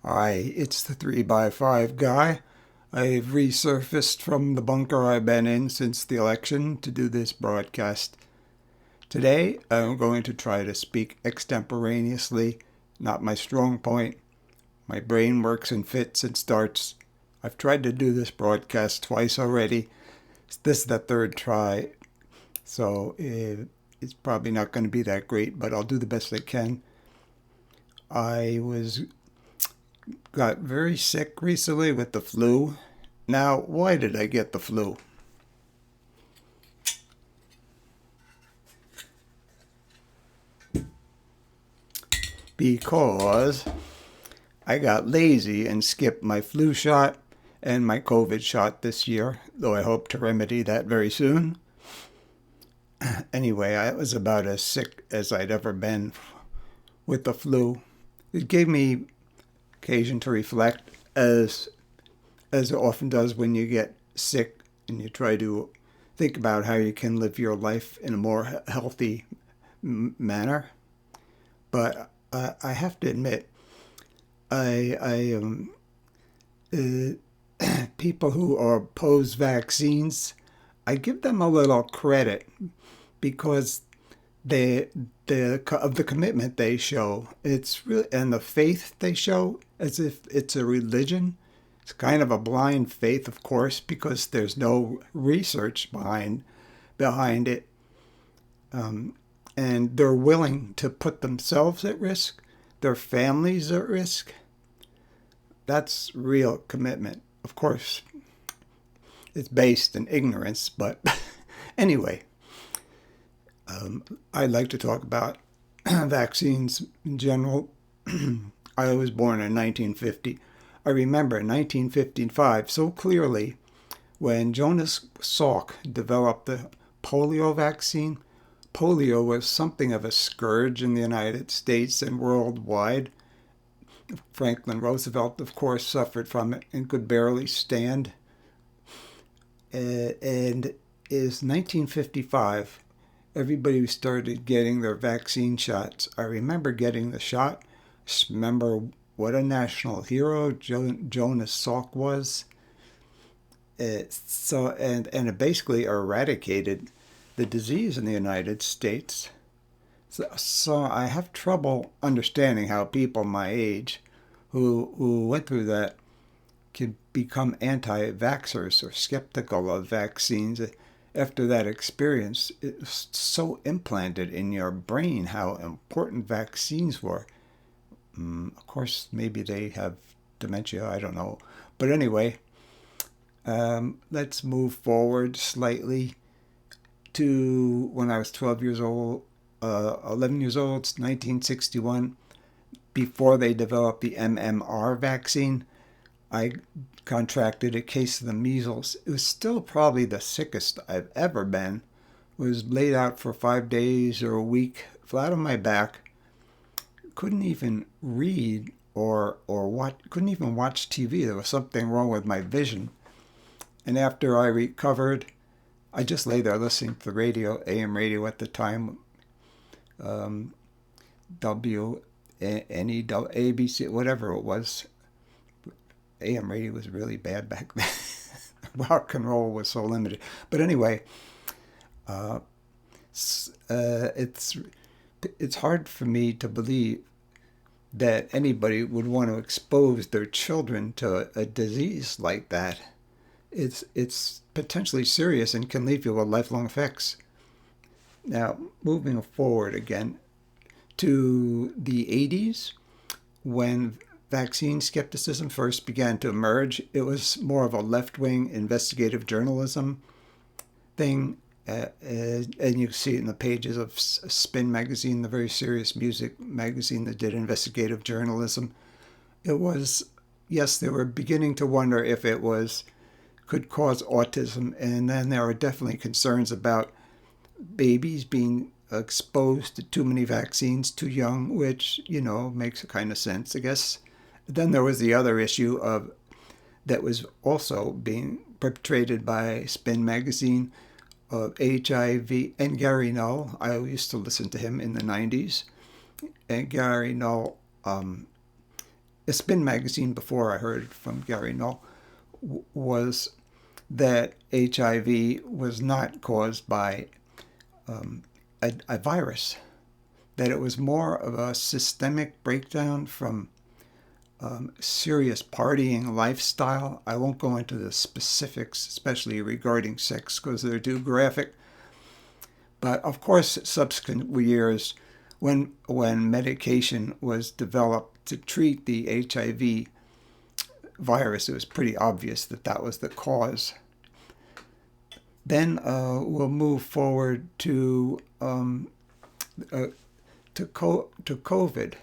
Hi, it's the 3x5 guy. I've resurfaced from the bunker I've been in since the election to do this broadcast. Today, I'm going to try to speak extemporaneously, not my strong point. My brain works in fits and starts. I've tried to do this broadcast twice already. This is the third try, so it's probably not going to be that great, but I'll do the best I can. Got very sick recently with the flu. Now, why did I get the flu? Because I got lazy and skipped my flu shot and my COVID shot this year, though I hope to remedy that very soon. Anyway, I was about as sick as I'd ever been with the flu. It gave me occasion to reflect, as it often does when you get sick and you try to think about how you can live your life in a more healthy manner. But I have to admit, people who are opposed vaccines, I give them a little credit because of the commitment they show. It's really, and the faith they show, as if it's a religion. It's kind of a blind faith, of course, because there's no research behind it. And they're willing to put themselves at risk, their families at risk. That's real commitment. Of course, it's based in ignorance, but anyway. I'd like to talk about vaccines in general. I was born in 1950. I remember 1955 so clearly when Jonas Salk developed the polio vaccine. Polio was something of a scourge in the United States and worldwide. Franklin Roosevelt, of course, suffered from it and could barely stand. And is 1955. Everybody started getting their vaccine shots. I remember getting the shot. Just remember what a national hero Jonas Salk was. And it basically eradicated the disease in the United States. So I have trouble understanding how people my age who went through that can become anti-vaxxers or skeptical of vaccines. After that experience, it's so implanted in your brain how important vaccines were. Of course, maybe they have dementia, I don't know. But anyway, let's move forward slightly to when I was 11 years old, 1961. Before they developed the MMR vaccine, I contracted a case of the measles. It was still probably the sickest I've ever been. Was laid out for 5 days or a week, flat on my back. Couldn't even read or watch. Couldn't even watch TV. There was something wrong with my vision. And after I recovered, I just lay there listening to the radio, AM radio at the time, ABC, whatever it was. AM radio was really bad back then. Rock and roll was so limited. But anyway, it's hard for me to believe that anybody would want to expose their children to a disease like that. It's potentially serious and can leave you with lifelong effects. Now, moving forward again to the 80s, when vaccine skepticism first began to emerge, it was more of a left-wing investigative journalism thing. And you see it in the pages of Spin magazine, the very serious music magazine that did investigative journalism. It was, yes, they were beginning to wonder if it could cause autism. And then there were definitely concerns about babies being exposed to too many vaccines too young, which, makes a kind of sense, I guess. Then there was the other issue that was also being perpetrated by Spin magazine of HIV and Gary Null. I used to listen to him in the 90s. And Gary Null a Spin magazine before I heard from Gary Null, was that HIV was not caused by a virus, that it was more of a systemic breakdown from serious partying lifestyle. I won't go into the specifics, especially regarding sex, because they're too graphic. But of course, subsequent years, when medication was developed to treat the HIV virus, it was pretty obvious that that was the cause. Then we'll move forward to COVID,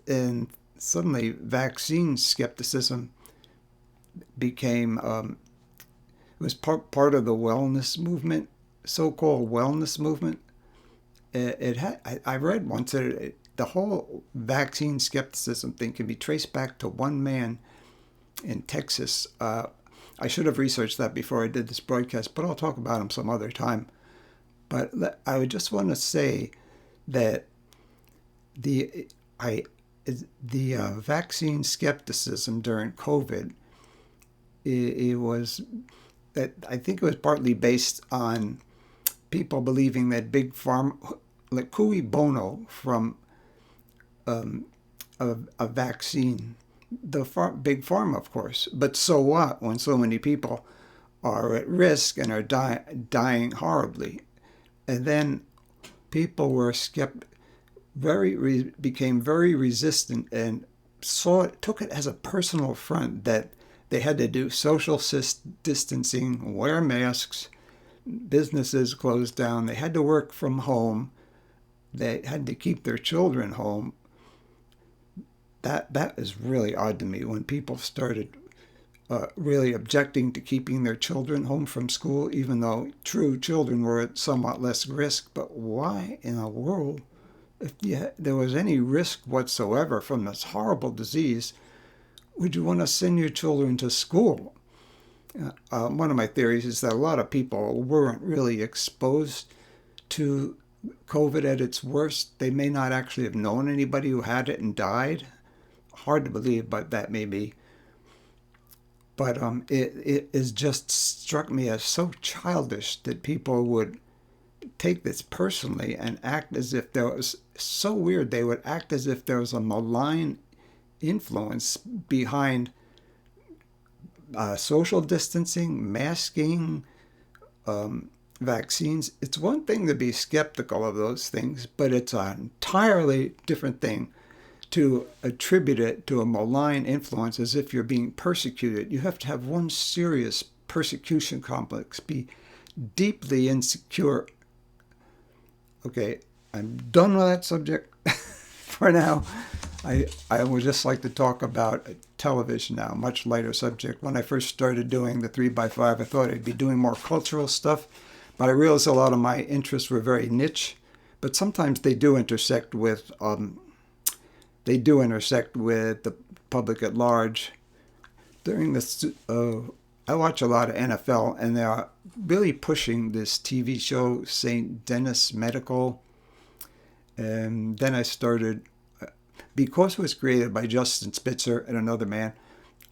and suddenly vaccine skepticism became was part of the wellness movement, so-called wellness movement. I read once that the whole vaccine skepticism thing can be traced back to one man in Texas. I should have researched that before I did this broadcast, but I'll talk about him some other time. But I would just want to say that the vaccine skepticism during COVID, it was that I think it was partly based on people believing that big pharma, like cui bono from a vaccine, big pharma, of course. But so what when so many people are at risk and are dying horribly? And then people were became very resistant and took it as a personal affront that they had to do social distancing, wear masks, businesses closed down, they had to work from home, they had to keep their children home. That is really odd to me when people started really objecting to keeping their children home from school, even though true children were at somewhat less risk. But why in the world, if there was any risk whatsoever from this horrible disease, would you want to send your children to school? One of my theories is that a lot of people weren't really exposed to COVID at its worst. They may not actually have known anybody who had it and died. Hard to believe, but that may be. But it is just struck me as so childish that people would take this personally and act as if there was, so weird, they would act as if there was a malign influence behind social distancing, masking, vaccines. It's one thing to be skeptical of those things, but it's an entirely different thing to attribute it to a malign influence as if you're being persecuted. You have to have one serious persecution complex, be deeply insecure. Okay, I'm done with that subject for now. I would just like to talk about television now, much lighter subject. When I first started doing the 3x5, I thought I'd be doing more cultural stuff, but I realized a lot of my interests were very niche, but sometimes they do intersect with the public at large. During this, I watch a lot of NFL, and they are really pushing this TV show, St. Denis Medical. And then I started, because it was created by Justin Spitzer and another man,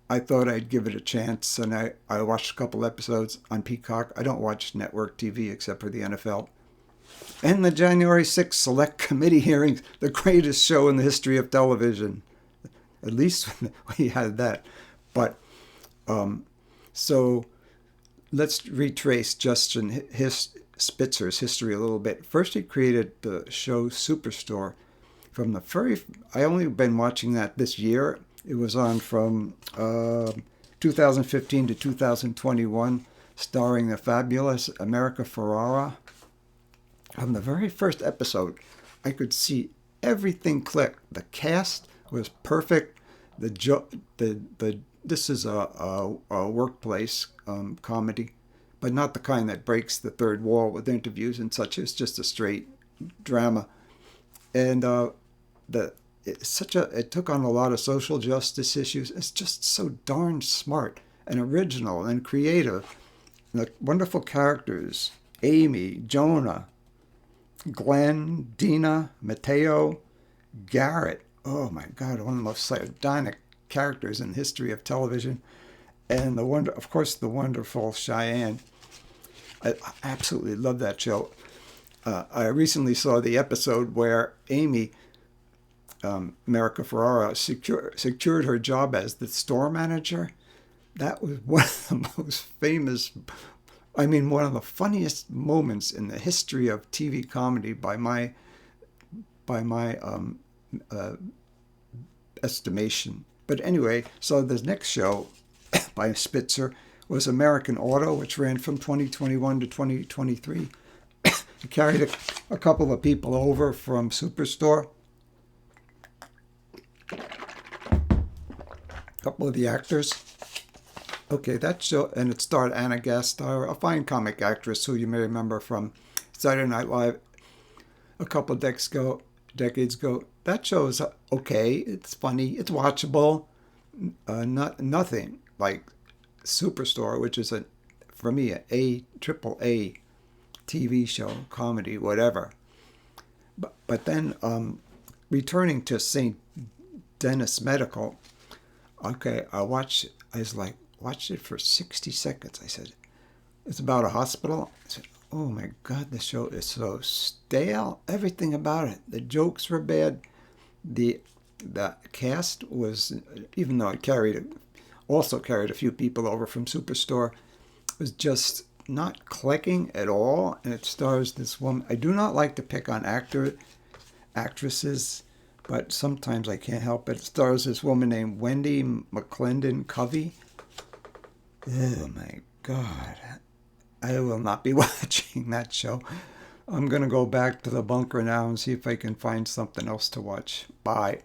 I thought I'd give it a chance, and I watched a couple episodes on Peacock. I don't watch network TV except for the NFL. And the January 6th Select Committee hearings, the greatest show in the history of television. At least we had that. But, so let's retrace Justin Spitzer's history a little bit. First, he created the show Superstore. From the I only been watching that this year. It was on from 2015 to 2021, starring the fabulous America Ferrara. From the very first episode, I could see everything click. The cast was perfect. This is a workplace comedy, but not the kind that breaks the third wall with interviews and such. It's just a straight drama, and it took on a lot of social justice issues. It's just so darn smart and original and creative. And the wonderful characters: Amy, Jonah, Glenn, Dina, Mateo, Garrett. oh my God, one of the most sardonic characters in the history of television. And of course, the wonderful Cheyenne. I absolutely love that show. I recently saw the episode where Amy, America Ferrara, secured her job as the store manager. That was one of the most famous, I mean, one of the funniest moments in the history of TV comedy by my uh, estimation. But anyway, so the next show by Spitzer was American Auto, which ran from 2021 to 2023. It carried a couple of people over from Superstore. A couple of the actors. Okay, that show, and it starred Anna Gasteyer, a fine comic actress who you may remember from Saturday Night Live a couple of decades ago. That show is okay. It's funny. It's watchable. Nothing like Superstore, which is for me a triple A TV show, comedy, whatever. But then returning to St. Denis Medical, okay, I watched it for 60 seconds. I said, it's about a hospital. I said, oh my God, the show is so stale. Everything about it. The jokes were bad. The cast was, even though it also carried a few people over from Superstore, was just not clicking at all. And it stars this woman. I do not like to pick on actresses, but sometimes I can't help it. It stars this woman named Wendy McClendon Covey. Oh my God. I will not be watching that show. I'm going to go back to the bunker now and see if I can find something else to watch. Bye.